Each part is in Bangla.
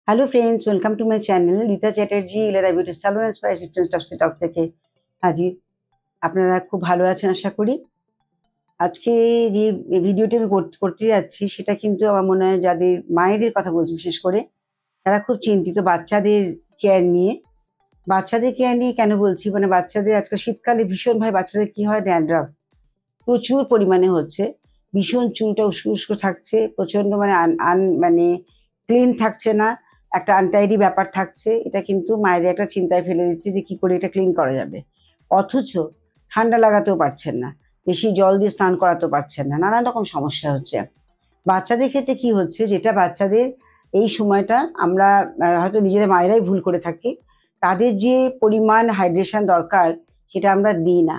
Hello friends, welcome to my channel Rita Chatterjee Ilara beauty salon and spa টক থেকে হাজির। আপনারা খুব ভালো আছেন আশা করি। আজকে যে ভিডিওটি আমি করতে যাচ্ছি সেটা কিন্তু আমার মনে হয় যাদের মায়েদের কথা বলছি, বিশেষ করে তারা খুব চিন্তিত বাচ্চাদের কেয়ার নিয়ে। বাচ্চাদের কেয়ার নিয়ে কেন বলছি, মানে বাচ্চাদের আজকাল শীতকালে ভীষণভাবে বাচ্চাদের কি হয়, ড্যান্ড্রাফ প্রচুর পরিমাণে হচ্ছে। ভীষণ চুলটা উস্কো উস্কো থাকছে, প্রচন্ড মানে মানে ক্লিন থাকছে না, একটা আনটাইডি ব্যাপার থাকছে। এটা কিন্তু মায়েদের একটা চিন্তায় ফেলে দিচ্ছে যে কি করে এটা ক্লিন করা যাবে। অথচ ঠান্ডা লাগাতেও পারছেন না, বেশি জল দিয়ে স্নান করাতেও পারছেন না, নানান রকম সমস্যা হচ্ছে। বাচ্চাদের ক্ষেত্রে কি হচ্ছে, যেটা বাচ্চাদের এই সময়টা আমরা হয়তো নিজেদের মায়েরাই ভুল করে থাকি, তাদের যে পরিমাণ হাইড্রেশন দরকার সেটা আমরা দিই না।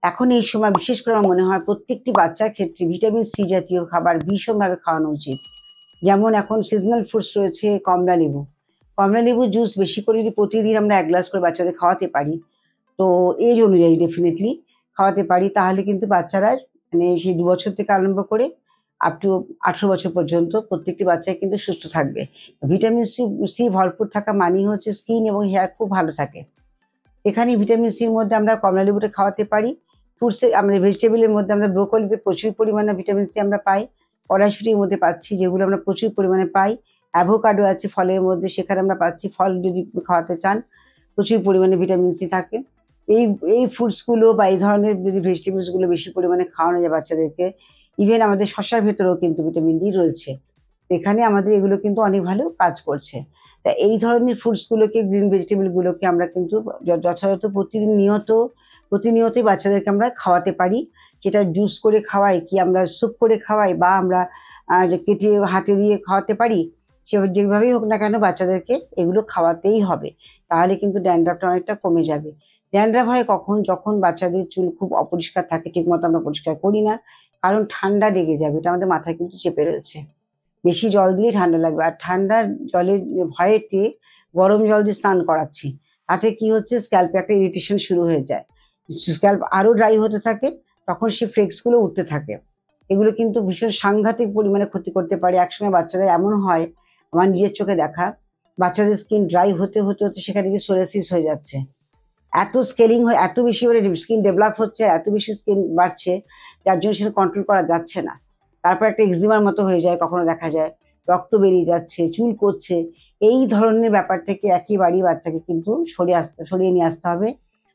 এখন এই সময় বিশেষ করে আমার মনে হয় প্রত্যেকটি বাচ্চার ক্ষেত্রে ভিটামিন সি জাতীয় খাবার ভীষণভাবে খাওয়ানো উচিত। যেমন এখন সিজনাল ফ্রুটস রয়েছে, কমলা লেবু। কমলা লেবুর জুস বেশি করে যদি প্রতিদিন আমরা ১ গ্লাস করে বাচ্চাদের খাওয়াতে পারি, তো এজ অনুযায়ী ডেফিনিটলি খাওয়াতে পারি, তাহলে কিন্তু বাচ্চারা মানে সেই ২ বছর থেকে আরম্ভ করে আপ টু ১৮ বছর পর্যন্ত প্রত্যেকটি বাচ্চাই কিন্তু সুস্থ থাকবে। ভিটামিন সি ভরপুর থাকা মানেই হচ্ছে স্কিন এবং হেয়ার খুব ভালো থাকে। এখানে ভিটামিন সির মধ্যে আমরা কমলা লেবুটা খাওয়াতে পারি। ফ্রুটসে আমাদের ভেজিটেবলের মধ্যে আমরা ব্রোকলিতে প্রচুর পরিমাণে ভিটামিন সি আমরা পাই। কড়াইশুঁটির মধ্যে পাচ্ছি, যেগুলো আমরা প্রচুর পরিমাণে পাই। অ্যাভোকাডো আছে ফলের মধ্যে, সেখানে আমরা পাচ্ছি। ফল যদি খাওয়াতে চান, প্রচুর পরিমাণে ভিটামিন সি থাকে। এই এই ফ্রুটসগুলো বা এই ধরনের যদি ভেজিটেবলসগুলো বেশি পরিমাণে খাওয়ানো যায় বাচ্চাদেরকে, ইভেন আমাদের শসার ভেতরেও কিন্তু ভিটামিন ডি রয়েছে। এখানে আমাদের এগুলো কিন্তু অনেক ভালো কাজ করছে। তা এই ধরনের ফ্রুটস গুলোকে, গ্রিন ভেজিটেবল গুলোকে আমরা কিন্তু যথাযথ প্রতিনিয়তই বাচ্চাদেরকে আমরা খাওয়াতে পারি। সেটা জুস করে খাওয়াই, কি আমরা স্যুপ করে খাওয়াই, বা আমরা যে কেটে হাতে দিয়ে খাওয়াতে পারি। সে যেভাবেই হোক না কেন বাচ্চাদেরকে এগুলো খাওয়াতেই হবে। তাহলে কিন্তু ড্যান্ড্রাফটা অনেকটা কমে যাবে। ড্যান্ড্রাফ হয় কখন? যখন বাচ্চাদের চুল খুব অপরিষ্কার থাকে, ঠিকমতো আমরা পরিষ্কার করি না। কারণ ঠান্ডা লেগে যাবে। এটা আমাদের মাথায় কিন্তু চেপে রয়েছে। বেশি জল দিলেই ঠান্ডা লাগবে। আর ঠান্ডার জলের ভয়েতে গরম জল দিয়ে স্নান করাচ্ছি। তাতে কি হচ্ছে, স্ক্যাল্পে একটা ইরিটেশন শুরু হয়ে যায়। স্ক্যাল্প আরো ড্রাই হতে থাকে, তখন সেই ফ্লেক্স গুলো উঠতে থাকে। এগুলো কিন্তু ভীষণ সাংঘাতিক পরিমাণে ক্ষতি করতে পারে। একসময় বাচ্চাদের এমন হয়, আমার নিজের চোখে দেখা, বাচ্চাদের স্কিন ড্রাই হতে সেখানে গিয়ে সোরিয়াসিস হয়ে যাচ্ছে। এত স্কেলিং হয়ে এত বেশি করে স্কিন ডেভেলপ হচ্ছে, এত বেশি স্কিন বাড়ছে, যার জন্য সেটা কন্ট্রোল করা যাচ্ছে না। তারপর একটা এক্সিমার মতো হয়ে যায়, কখনো দেখা যায় রক্ত বেরিয়ে যাচ্ছে, চুল করছে। এই ধরনের ব্যাপার থেকে একেবারেই বাচ্চাকে কিন্তু সরিয়ে নিয়ে আসতে হবে।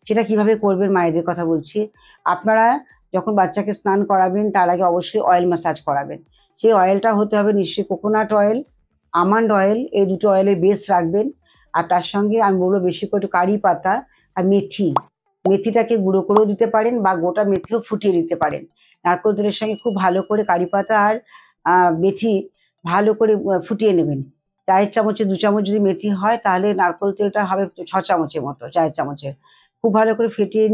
সেটা কিভাবে করবেন, মায়েদের কথা বলছি। আপনারা যখন বাচ্চাকে স্নান করাবেন তার আগে অবশ্যই অয়েল ম্যাসাজ করাবেন। সেই অয়েলটা হতে হবে নিশ্চয়ই কোকোনাট অয়েল, আমন্ড অয়েল, এই দুটো অয়েলের বেস রাখবেন। আর তার সঙ্গে আমি বলবো বেশি করে কারি পাতা আর মেথি। মেথিটাকে গুঁড়ো করেও দিতে পারেন বা গোটা মেথিও ফুটিয়ে দিতে পারেন। নারকেল তেলের সঙ্গে খুব ভালো করে কারি পাতা আর মেথি ভালো করে ফুটিয়ে নেবেন। চায়ের চামচে ২ চামচ যদি মেথি হয়, তাহলে নারকেল তেলটা হবে ৬ চামচের মতো, চায়ের চামচের। খুব ভালো করে ফুটিয়ে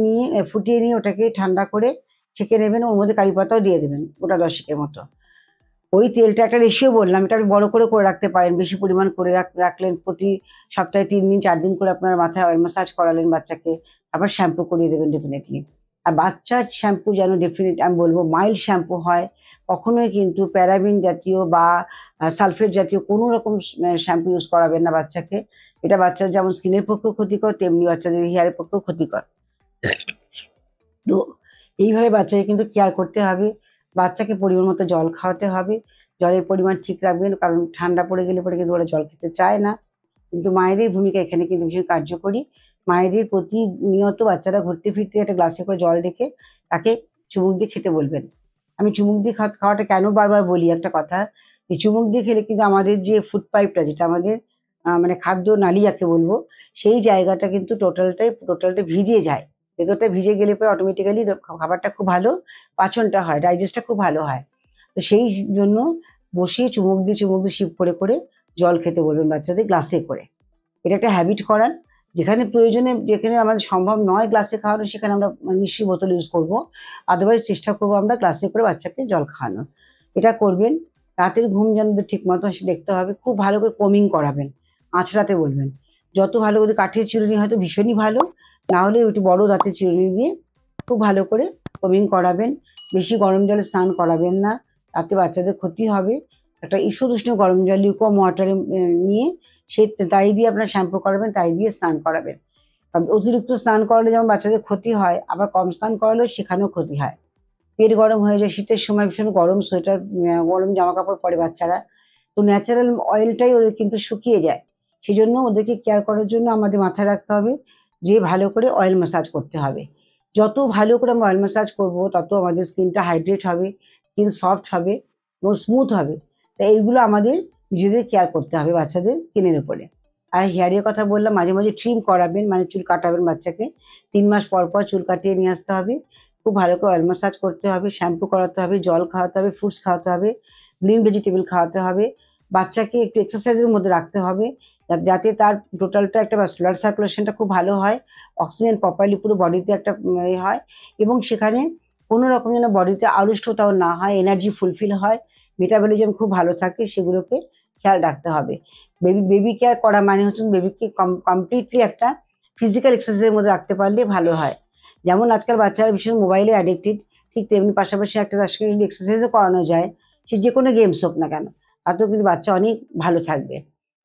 নিয়ে ওটাকে ঠান্ডা করে ছেঁকে নেবেন। ওর মধ্যে কারি পাতাও দিয়ে দেবেন গোটা ১০ এর মতো। ওই তেলটা একটা রেশিও বললাম, এটা আপনি বড় করে রাখতে পারেন। বেশি পরিমাণ করে রাখলেন, প্রতি সপ্তাহে ৩ দিন ৪ দিন করে আপনার মাথায় অয়েল ম্যাসাজ করালেন বাচ্চাকে। আবার শ্যাম্পু করিয়ে দেবেন ডেফিনিটলি। আর বাচ্চার শ্যাম্পু যেন আমি বলবো মাইল্ড শ্যাম্পু হয়। কখনোই কিন্তু প্যারাবিন জাতীয় বা সালফেট জাতীয় কোনো রকম শ্যাম্পু ইউজ করাবেন না বাচ্চাকে। এটা বাচ্চার যেমন স্কিনের পক্ষেও ক্ষতিকর, তেমনি বাচ্চাদের হেয়ারের পক্ষেও ক্ষতিকর। তো এইভাবে বাচ্চাকে কিন্তু কেয়ার করতে হবে। বাচ্চাকে পরিমাণ মতো জল খাওয়াতে হবে। জলের পরিমাণ ঠিক রাখবেন, কারণ ঠান্ডা পড়ে গেলে পরে কিন্তু ওরা জল খেতে চায় না। কিন্তু মায়েদের ভূমিকা এখানে কিন্তু ভীষণ কার্যকরী। মায়েদের প্রতিনিয়ত বাচ্চারা ঘুরতে ফিরতে একটা গ্লাসে করে জল রেখে তাকে চুমুক দিয়ে খেতে বলবেন। আমি চুমুক দিয়ে খাওয়াটা কেন বারবার বলি একটা কথা, যে চুমুক দিয়ে খেলে কিন্তু আমাদের যে ফুড পাইপটা, যেটা আমাদের মানে খাদ্য নালী যাকে বলবো, সেই জায়গাটা কিন্তু টোটালটা ভিজে যায়। ভেতরটা ভিজে গেলে পরে অটোমেটিক্যালি খাবারটা খুব ভালো পাচনটা হয়, ডাইজেস্টটা খুব ভালো হয়। তো সেই জন্য বসিয়ে চুমুক দিয়ে সিপ করে জল খেতে বলবেন বাচ্চাদের গ্লাসে করে। এটা একটা হ্যাবিট করান। যেখানে আমাদের সম্ভব নয় গ্লাসে খাওয়ানো, সেখানে আমরা নিশ্চয়ই বোতল ইউজ করবো। আদারওয়াইজ চেষ্টা করবো আমরা গ্লাসে করে বাচ্চাকে জল খাওয়ানোর। এটা করবেন। রাতের ঘুম যেন ঠিকমতো আসে দেখতে হবে। খুব ভালো করে কোমিং করাবেন। আঁচড়াতে বলবেন। যত ভালো করে কাঠের চিরুনি হয়তো ভীষণই ভালো, না হলে একটু বড় দাঁতের চিরুনি দিয়ে খুব ভালো করে কোমিং করাবেন। বেশি গরম জলে স্নান করাবেন না, তাতে বাচ্চাদের ক্ষতি হবে। একটা ঈষদুষ্ণ গরম জল লিউকওয়ার্ম ওয়াটারে নিয়ে সে তাই দিয়ে আপনার শ্যাম্পু করাবেন, তাই দিয়ে স্নান করাবেন। কারণ অতিরিক্ত স্নান করালে যেমন বাচ্চাদের ক্ষতি হয়, আবার কম স্নান করালেও সেখানেও ক্ষতি হয়। পেট গরম হয়ে যায়, শীতের সময় ভীষণ গরম সোয়েটার, গরম জামা কাপড় পরে বাচ্চারা, তো ন্যাচারাল অয়েলটাই ওদের কিন্তু শুকিয়ে যায়। সেই জন্য ওদেরকে কেয়ার করার জন্য আমাদের মাথায় রাখতে হবে যে ভালো করে অয়েল ম্যাসাজ করতে হবে। যত ভালো করে আমরা অয়েল ম্যাসাজ করবো তত আমাদের স্কিনটা হাইড্রেট হবে, স্কিন সফট হবে এবং স্মুথ হবে। তাই এইগুলো আমাদের নিজেদের কেয়ার করতে হবে বাচ্চাদের স্কিনের উপরে। আর হেয়ারের কথা বললাম, মাঝে মাঝে ট্রিম করাবেন, মানে চুল কাটাবেন বাচ্চাকে। 3 মাস পর পর চুল কাটিয়ে নিয়ে আসতে হবে। খুব ভালো করে অয়েল ম্যাসাজ করতে হবে, শ্যাম্পু করাতে হবে, জল খাওয়াতে হবে, ফ্রুটস খাওয়াতে হবে, গ্রিন ভেজিটেবল খাওয়াতে হবে। বাচ্চাকে একটু এক্সারসাইজের মধ্যে রাখতে হবে, যাতে তার টোটালটা একটা ব্লাড সার্কুলেশনটা খুব ভালো হয়, অক্সিজেন প্রপারলি পুরো বডিতে একটা হয়, এবং সেখানে কোনো রকম যেন বডিতে আড়ষ্টতাও না হয়, এনার্জি ফুলফিল হয়, মেটাবলিজম খুব ভালো থাকে, সেগুলোকে খেয়াল রাখতে হবে। বেবি কেয়ার করা মানে হচ্ছে বেবিকে কমপ্লিটলি একটা ফিজিক্যাল এক্সারসাইজের মধ্যে রাখতে পারলে ভালো হয়। যেমন আজকাল বাচ্চারা ভীষণ মোবাইলে অ্যাডিক্টেড, ঠিক তেমনি পাশাপাশি একটা তার সঙ্গে যদি এক্সারসাইজও করানো যায়, সে যে কোনো গেমস হোক না কেন, তাতেও কিন্তু বাচ্চা অনেক ভালো থাকবে।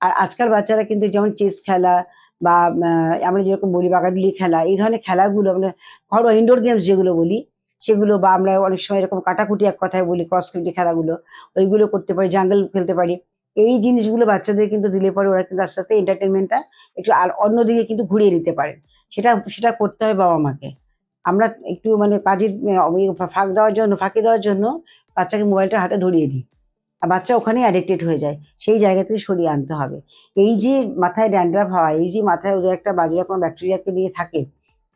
আর আজকাল বাচ্চারা কিন্তু যেমন চেস খেলা বা আমরা যেরকম বলি বাগাডুলি খেলা, এই ধরনের খেলাগুলো আমরা ঘরোয়া ইনডোর গেমস যেগুলো বলি সেগুলো, বা আমরা অনেক সময় এরকম কাটাকুটি এক কথায় বলি ক্রস কাটি খেলাগুলো, ওইগুলো করতে পারি, জাঙ্গল খেলতে পারি। এই জিনিসগুলো বাচ্চাদের কিন্তু দিলে পরে ওরা কিন্তু আস্তে আস্তে এন্টারটেনমেন্টটা একটু আর অন্যদিকে কিন্তু ঘুরিয়ে নিতে পারে। সেটা সেটা করতে হয় বাবা মাকে। আমরা একটু মানে কাজের ফাঁকি দেওয়ার জন্য বাচ্চাকে মোবাইলটা হাতে ধরিয়ে দিই। আর বাচ্চা ওখানেই অ্যাডিক্টেড হয়ে যায়। সেই জায়গা থেকে সরিয়ে আনতে হবে। এই যে মাথায় ড্যান্ড্রাফ হয়, এই যে মাথায় ওদের একটা বাজে রকম ব্যাকটেরিয়াকে নিয়ে থাকে,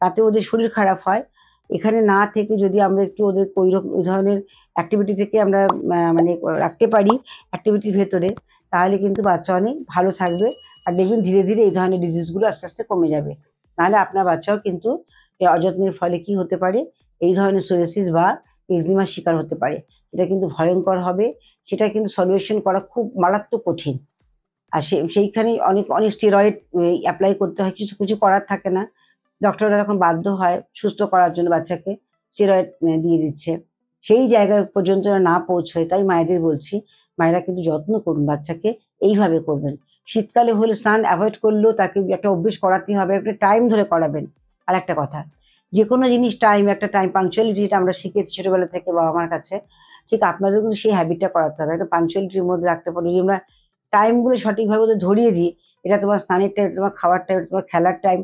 তাতে ওদের শরীর খারাপ হয়। এখানে না থেকে যদি আমরা একটু ওদের ওই ধরনের অ্যাক্টিভিটি থেকে আমরা মানে রাখতে পারি অ্যাক্টিভিটির ভেতরে, তাহলে কিন্তু বাচ্চা অনেক ভালো থাকবে। আর দেখবেন ধীরে ধীরে এই ধরনের ডিজিজগুলো আস্তে আস্তে কমে যাবে। নাহলে আপনার বাচ্চাও কিন্তু এই অযত্নের ফলে কি হতে পারে, এই ধরনের সোরিয়াসিস বা এক্সিমার শিকার হতে পারে। এটা কিন্তু ভয়ঙ্কর হবে। সেটা কিন্তু সলিউশন করা খুব মারাত্মক কঠিন। আর সেইখানেই অনেক অনেক স্টেরয়েড অ্যাপ্লাই করতে হয়, কিছু কিছু করার থাকে না। ডক্টররা এখন বাধ্য হয় সুস্থ করার জন্য বাচ্চাকে স্টেরয়েড দিয়ে দিচ্ছে। সেই জায়গা পর্যন্ত যেন না পৌঁছয়, তাই মায়েদের বলছি, মায়েরা কিন্তু যত্ন করুন বাচ্চাকে, এইভাবে করবেন। শীতকালে হলে স্নান অ্যাভয়েড করলেও তাকে একটা অভ্যেস করাতেই হবে, একটা টাইম ধরে করাবেন। আর একটা কথা, যেকোনো জিনিস একটা টাইম পাংচুয়ালিটি, যেটা আমরা শিখেছি ছোটবেলা থেকে বাবা মার কাছে, ঠিক আপনাদের কিন্তু সেই হ্যাবিটটা করাতে হবে। একটা পাংচুয়ালিটির মধ্যে রাখতে পারলে, যদি আমরা টাইমগুলো সঠিকভাবে ওদের ধরিয়ে দিই, এটা তোমার স্নানের টাইম, তোমার খাওয়ার টাইম, তোমার খেলার টাইম,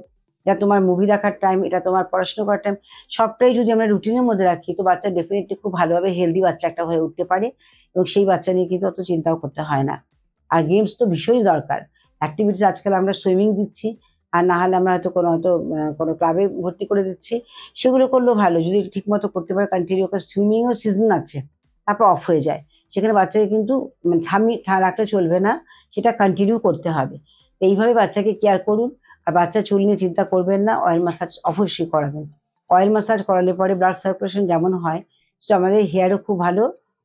এটা তোমার মুভি দেখার টাইম, এটা তোমার পড়াশোনা করার টাইম, সবটাই যদি আমরা রুটিনের মধ্যে রাখি, তো বাচ্চা ডেফিনেটলি খুব ভালোভাবে হেলদি বাচ্চা একটা হয়ে উঠতে পারে, এবং সেই বাচ্চা নিয়ে কিন্তু অত চিন্তাও করতে হয় না। আর গেমস তো ভীষণই দরকার। অ্যাক্টিভিটিস আজকাল আমরা সুইমিং দিচ্ছি, আর না হলে আমরা হয়তো কোনো ক্লাবে ভর্তি করে দিচ্ছি। সেগুলো করলেও ভালো, যদি ঠিকমতো করতে পারে কন্টিনিউ। সুইমিংয়ের সিজন আছে, তারপর অফ হয়ে যায়। সেখানে বাচ্চাকে কিন্তু মানে রাখলে চলবে না, সেটা কন্টিনিউ করতে হবে। এইভাবে বাচ্চাকে কেয়ার করুন। আর বাচ্চা চুল নিয়ে চিন্তা করবেন না, অয়েল ম্যাসাজ অবশ্যই করাবেন। অয়েল ম্যাসাজ করালে পরে ব্লাড সার্কুলেশন যেমন হয়, সেটা আমাদের হেয়ারও খুব ভালো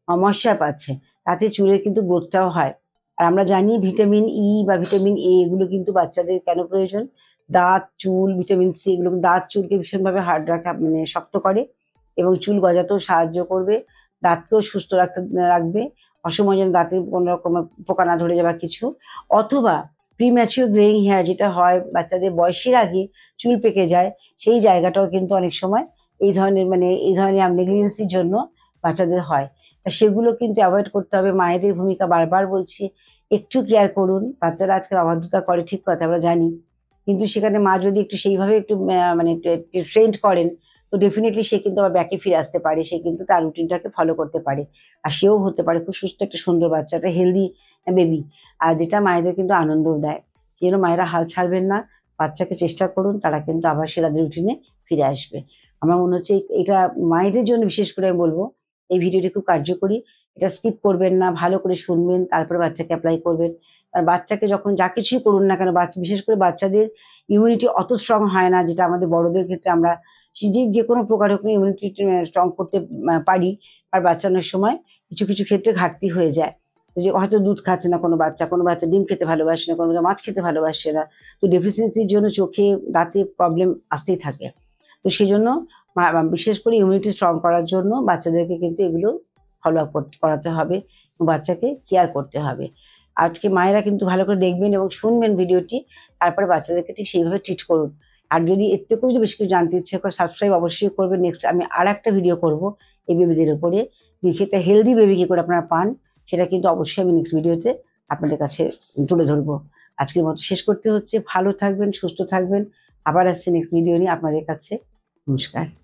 ময়েশ্চার পাচ্ছে, তাতে চুলের কিন্তু গ্রোথটাও হয়। আর আমরা জানি ভিটামিন ই বা ভিটামিন এ এগুলো কিন্তু বাচ্চাদের কেন প্রয়োজন, দাঁত, চুল, ভিটামিন সি এগুলো দাঁত চুলকে ভীষণভাবে হার্ড রাখা, মানে শক্ত করে, এবং চুল গজাতেও সাহায্য করবে, দাঁতকেও সুস্থ রাখবে। অসময় যেন দাঁতে কোনো রকম পোকা না ধরে যাবার কিছু, অথবা প্রিম্যাচিওর গ্রেইং হেয়ার যেটা হয়, বাচ্চাদের বয়সের আগে চুল পেকে যায়, সেই জায়গাটাও কিন্তু অনেক সময় এই ধরনের নেগলিজেন্সির জন্য বাচ্চাদের হয়। তা সেগুলো কিন্তু অ্যাভয়েড করতে হবে। মায়েদের ভূমিকা বারবার বলছি, একটু কেয়ার করুন। বাচ্চারা আজকাল অবাধ্যতা করে, ঠিক কথা আমরা জানি, কিন্তু সেখানে মা যদি একটু সেইভাবে একটু মানে ট্রেন্ড করেন, তো ডেফিনেটলি সে কিন্তু আবার ব্যাকে ফিরে আসতে পারে, সে কিন্তু তার রুটিনটাকে ফলো করতে পারে, আর সেও হতে পারে খুব সুস্থ একটা সুন্দর বাচ্চা, একটা হেলদি বেবি। আর যেটা মায়েদের কিন্তু আনন্দও দেয়। সেই জন্য মায়েরা হাল ছাড়বেন না, বাচ্চাকে চেষ্টা করুন, তারা কিন্তু আবার সে তাদের রুটিনে ফিরে আসবে। আমার মনে হচ্ছে এটা মায়েদের জন্য বিশেষ করে আমি বলবো, এই ভিডিওটি খুব কার্যকরী। এটা স্কিপ করবেন না, ভালো করে শুনবেন, তারপরে বাচ্চাকে অ্যাপ্লাই করবেন। আর বাচ্চাকে যখন যা কিছুই করুন না কেন, বিশেষ করে বাচ্চাদের ইমিউনিটি অত স্ট্রং হয় না, যেটা আমাদের বড়দের ক্ষেত্রে আমরা যে কোনো প্রকার হোক ইমিউনিটি স্ট্রং করতে পারি। আর বাচ্চা অনেক সময় কিছু কিছু ক্ষেত্রে ঘাটতি হয়ে যায়, যে হয়তো দুধ খাচ্ছে না কোনো বাচ্চা ডিম খেতে ভালোবাসে না, কোনো বাচ্চা মাছ খেতে ভালোবাসে না, তো ডেফিসিয়েন্সির জন্য চোখে দাঁতে প্রবলেম আসতেই থাকে। তো সেই জন্য বিশেষ করে ইমিউনিটি স্ট্রং করার জন্য বাচ্চাদেরকে কিন্তু এগুলো ফলো আপ করাতে হবে, বাচ্চাকে কেয়ার করতে হবে। আজকে মায়েরা কিন্তু ভালো করে দেখবেন এবং শুনবেন ভিডিওটি, তারপরে বাচ্চাদেরকে ঠিক সেইভাবে ট্রিট করুন। আর যদি এর থেকেও যদি বেশি কিছু জানতে ইচ্ছে করে সাবস্ক্রাইব অবশ্যই করবেন। নেক্সট আমি আরেকটা ভিডিও করব এই বেবিদের উপরে, বিশেষত হেলদি বেবি কি করে আপনারা পান, সেটা কিন্তু অবশ্যই আমি নেক্সট ভিডিওতে আপনাদের কাছে তুলে ধরবো। আজকের মতো শেষ করতে হচ্ছে। ভালো থাকবেন, সুস্থ থাকবেন। আবার আসছি নেক্সট ভিডিও নিয়ে আপনাদের কাছে। নমস্কার।